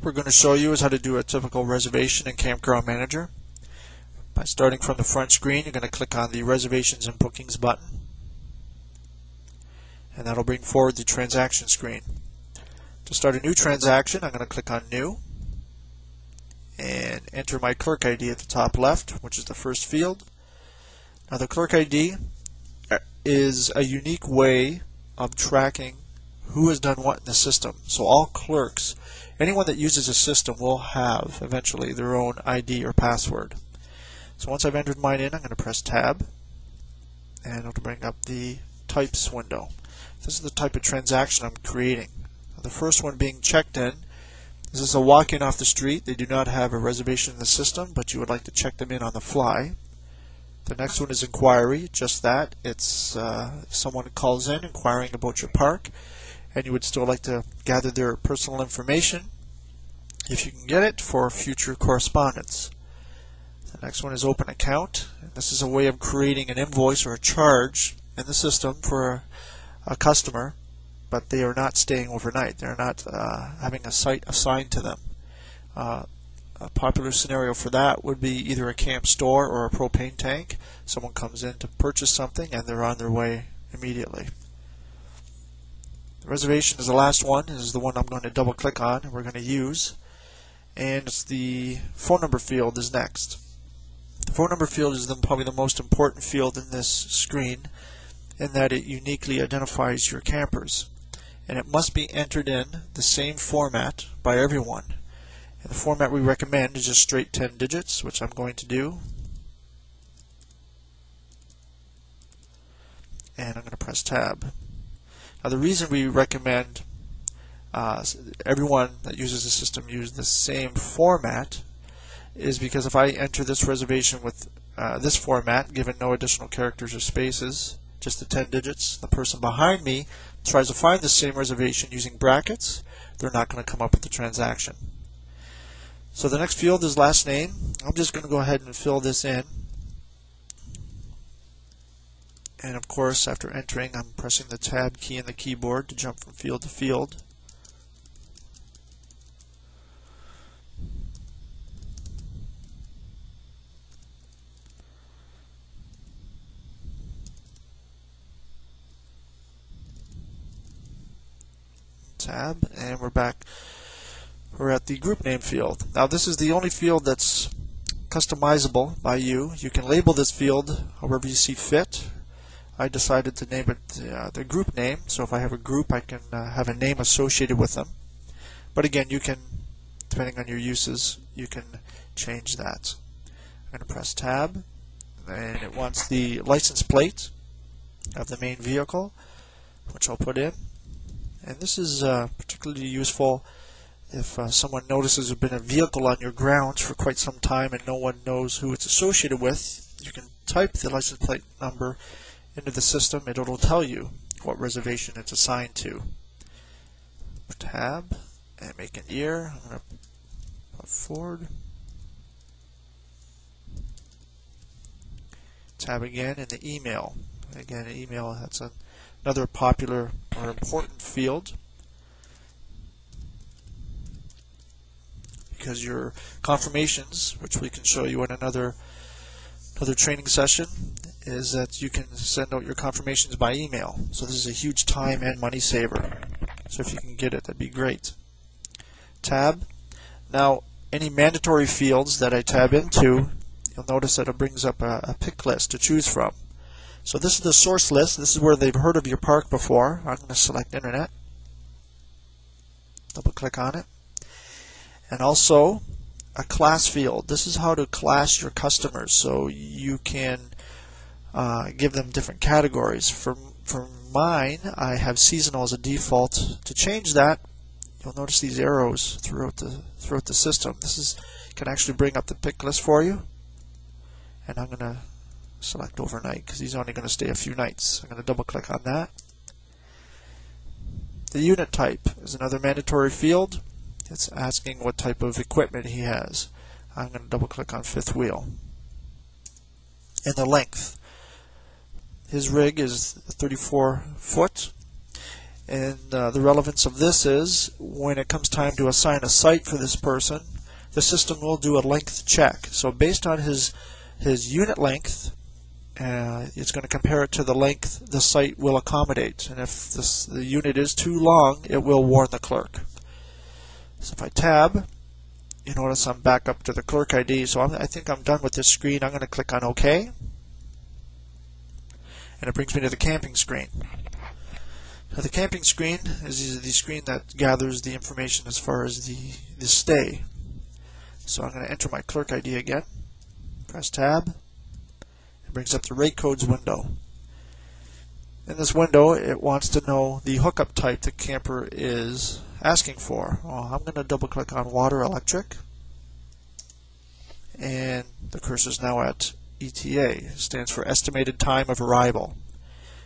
What we're going to show you is how to do a typical reservation in Campground Manager. By starting from the front screen, you're going to click on the Reservations and Bookings button, and that'll bring forward the transaction screen. To start a new transaction, I'm going to click on New and enter my clerk ID at the top left, which is the first field. Now the clerk ID is a unique way of tracking who has done what in the system. So all clerks, anyone that uses a system, will have eventually their own ID or password. So once I've entered mine in, I'm going to press Tab, and it'll bring up the Types window. This is the type of transaction I'm creating. The first one being checked in. This is a walk-in off the street. They do not have a reservation in the system, but you would like to check them in on the fly. The next one is inquiry, just that. It's someone calls in inquiring about your park, and you would still like to gather their personal information, if you can get it, for future correspondence. The next one is open account. And this is a way of creating an invoice or a charge in the system for a customer, but they are not staying overnight. They're not having a site assigned to them. A popular scenario for that would be either a camp store or a propane tank. Someone comes in to purchase something and they're on their way immediately. The reservation is the last one. This is the one I'm going to double click on and we're going to use. And it's the phone number field is next. The phone number field is probably the most important field in this screen, in that it uniquely identifies your campers. And it must be entered in the same format by everyone. And the format we recommend is just straight 10 digits, which I'm going to do. And I'm going to press Tab. Now the reason we recommend everyone that uses the system use the same format is because if I enter this reservation with this format, given no additional characters or spaces, just the 10 digits, the person behind me tries to find the same reservation using brackets, they're not going to come up with the transaction. So the next field is last name. I'm just going to go ahead and fill this in. And of course, after entering, I'm pressing the Tab key in the keyboard to jump from field to field. Tab, and we're back. We're at the group name field. Now this is the only field that's customizable by you. You can label this field however you see fit. I decided to name it the group name, so if I have a group I can have a name associated with them. But again, you can, depending on your uses, you can change that. I'm going to press Tab, and it wants the license plate of the main vehicle, which I'll put in. And this is particularly useful if someone notices there's been a vehicle on your grounds for quite some time and no one knows who it's associated with. You can type the license plate number into the system and it'll tell you what reservation it's assigned to. Tab and make an year. I'm going to put forward. Tab again, and the email. Again, email, that's another popular or important field, because your confirmations, which we can show you in another training session, is that you can send out your confirmations by email. So this is a huge time and money saver. So if you can get it, that'd be great. Tab. Now, any mandatory fields that I tab into, you'll notice that it brings up a pick list to choose from. So this is the source list. This is where they've heard of your park before. I'm going to select Internet. Double click on it. And also a class field. This is how to class your customers, so you can give them different categories. For mine, I have seasonal as a default. To change that, you'll notice these arrows throughout the system. This can actually bring up the pick list for you. And I'm going to select overnight because he's only going to stay a few nights. I'm going to double click on that. The unit type is another mandatory field. It's asking what type of equipment he has. I'm going to double click on fifth wheel. And the length. His rig is 34 foot, And the relevance of this is when it comes time to assign a site for this person, the system will do a length check. So based on his unit length, it's going to compare it to the length the site will accommodate. And if the unit is too long, it will warn the clerk. So if I tab, you notice I'm back up to the clerk ID. So I think I'm done with this screen. I'm going to click on OK. And it brings me to the camping screen. Now the camping screen is the screen that gathers the information as far as the stay. So I'm going to enter my clerk ID again. Press tab. It brings up the rate codes window. In this window, it wants to know the hookup type the camper is asking for. Well, I'm going to double click on water electric. And the cursor is now at ETA. It stands for estimated time of arrival.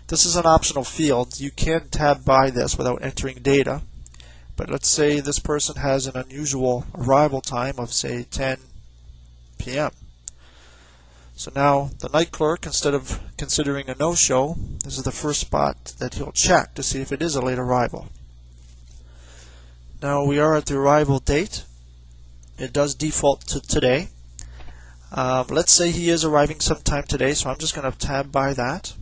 This is an optional field. You can tab by this without entering data. But let's say this person has an unusual arrival time of, say, 10 p.m. So now the night clerk, instead of considering a no-show, this is the first spot that he'll check to see if it is a late arrival. Now we are at the arrival date. It does default to today. Let's say he is arriving sometime today, so I'm just going to tab by that.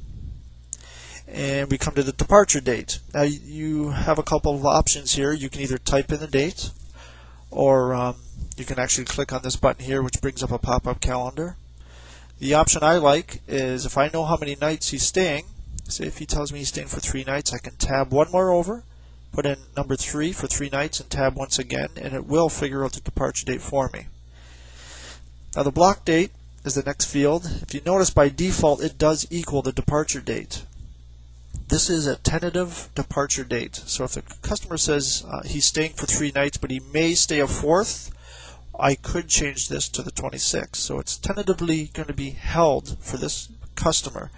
And we come to the departure date. Now you have a couple of options here. You can either type in the date, or you can actually click on this button here, which brings up a pop-up calendar. The option I like is if I know how many nights he's staying, say if he tells me he's staying for 3 nights, I can tab one more over, put in number 3 for 3 nights, and tab once again, and it will figure out the departure date for me. Now the block date is the next field. If you notice, by default it does equal the departure date. This is a tentative departure date. So if the customer says he's staying for 3 nights, but he may stay a 4th, I could change this to the 26th. So it's tentatively going to be held for this customer.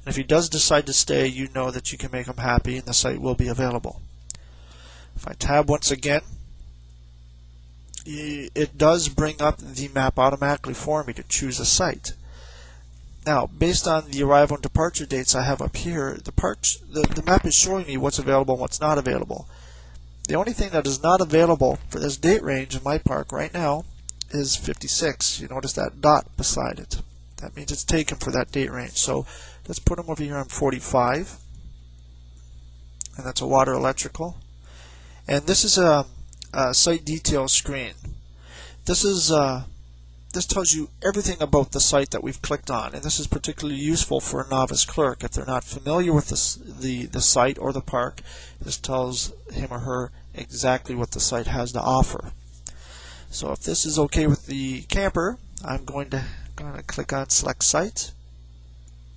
And if he does decide to stay, you know that you can make him happy and the site will be available. If I tab once again, it does bring up the map automatically for me to choose a site. Now, based on the arrival and departure dates I have up here, the map is showing me what's available and what's not available. The only thing that is not available for this date range in my park right now is 56. You notice that dot beside it. That means it's taken for that date range. So let's put them over here on 45. And that's a water electrical. And this is a site detail screen. This tells you everything about the site that we've clicked on, and this is particularly useful for a novice clerk. If they're not familiar with the site or the park, this tells him or her exactly what the site has to offer. So if this is okay with the camper, I'm going to click on Select Site.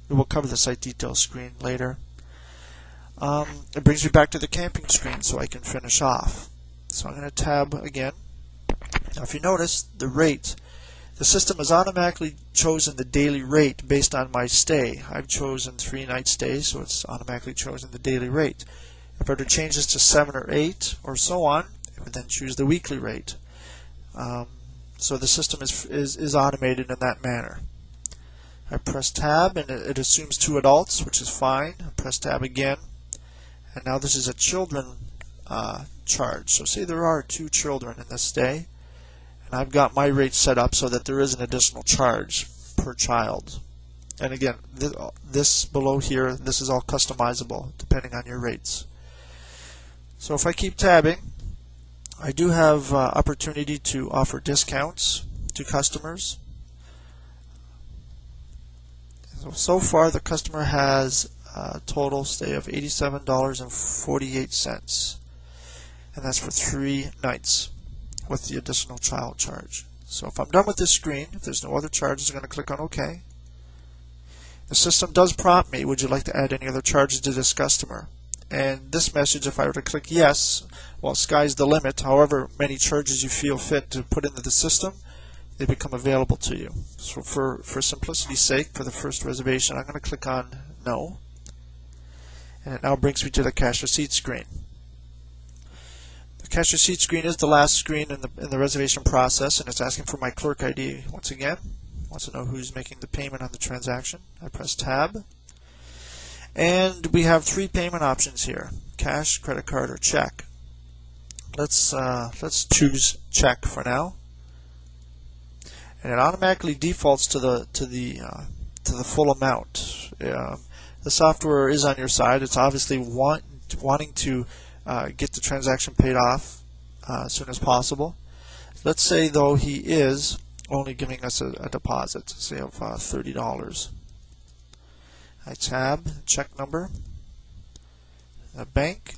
We will cover the site details screen later. It brings me back to the camping screen so I can finish off. So I'm going to tab again. Now if you notice, the rate, the system has automatically chosen the daily rate based on my stay. I've chosen 3-night stay, so it's automatically chosen the daily rate. If I were to change this to 7 or 8 or so on, it would then choose the weekly rate. So the system is automated in that manner. I press tab and it assumes 2 adults, which is fine. I press tab again, and now this is a children charge. So say there are 2 children in this stay, and I've got my rate set up so that there is an additional charge per child. And again, this below here, this is all customizable depending on your rates. So if I keep tabbing, I do have opportunity to offer discounts to customers. So far the customer has a total stay of $87.48, and that's for 3 nights with the additional child charge. So if I'm done with this screen, if there's no other charges, I'm going to click on OK. The system does prompt me, would you like to add any other charges to this customer? And this message, if I were to click yes, well, sky's the limit. However many charges you feel fit to put into the system, they become available to you. So for simplicity's sake, for the first reservation, I'm going to click on no. And it now brings me to the cash receipt screen. The cash receipt screen is the last screen in the reservation process, and it's asking for my clerk ID once again. It wants to know who's making the payment on the transaction. I press tab. And we have 3 payment options here: cash, credit card, or check. Let's choose check for now, and it automatically defaults to the full amount. The software is on your side. It's obviously wanting to get the transaction paid off as soon as possible. Let's say though he is only giving us a deposit, say of $30. I tab check number, a bank,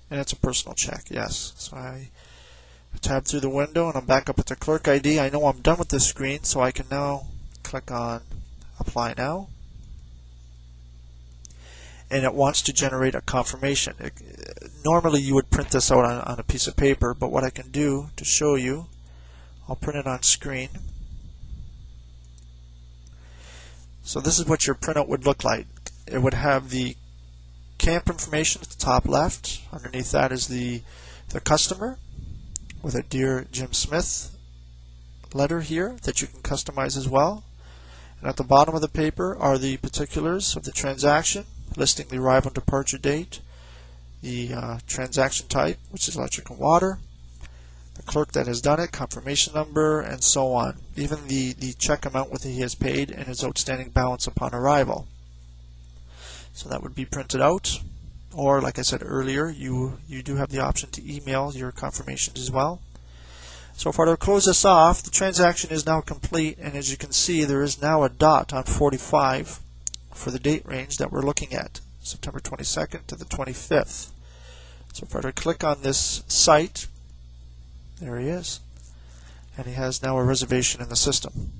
and it's a personal check. Yes, so I tab through the window and I'm back up at the clerk ID. I know I'm done with this screen, so I can now click on apply now, and it wants to generate a confirmation. Normally you would print this out on a piece of paper, but what I can do to show you, I'll print it on screen. So this is what your printout would look like. It would have the camp information at the top left. Underneath that is the customer with a Dear Jim Smith letter here that you can customize as well. And at the bottom of the paper are the particulars of the transaction, listing the arrival and departure date, the transaction type, which is electric and water, the clerk that has done it, confirmation number, and so on. Even the check amount that he has paid and his outstanding balance upon arrival. So that would be printed out, or like I said earlier, you do have the option to email your confirmations as well. So if I were to close this off, the transaction is now complete, and as you can see, there is now a dot on 45 for the date range that we're looking at, September 22nd to the 25th. So if I were to click on this site, there he is, and he has now a reservation in the system.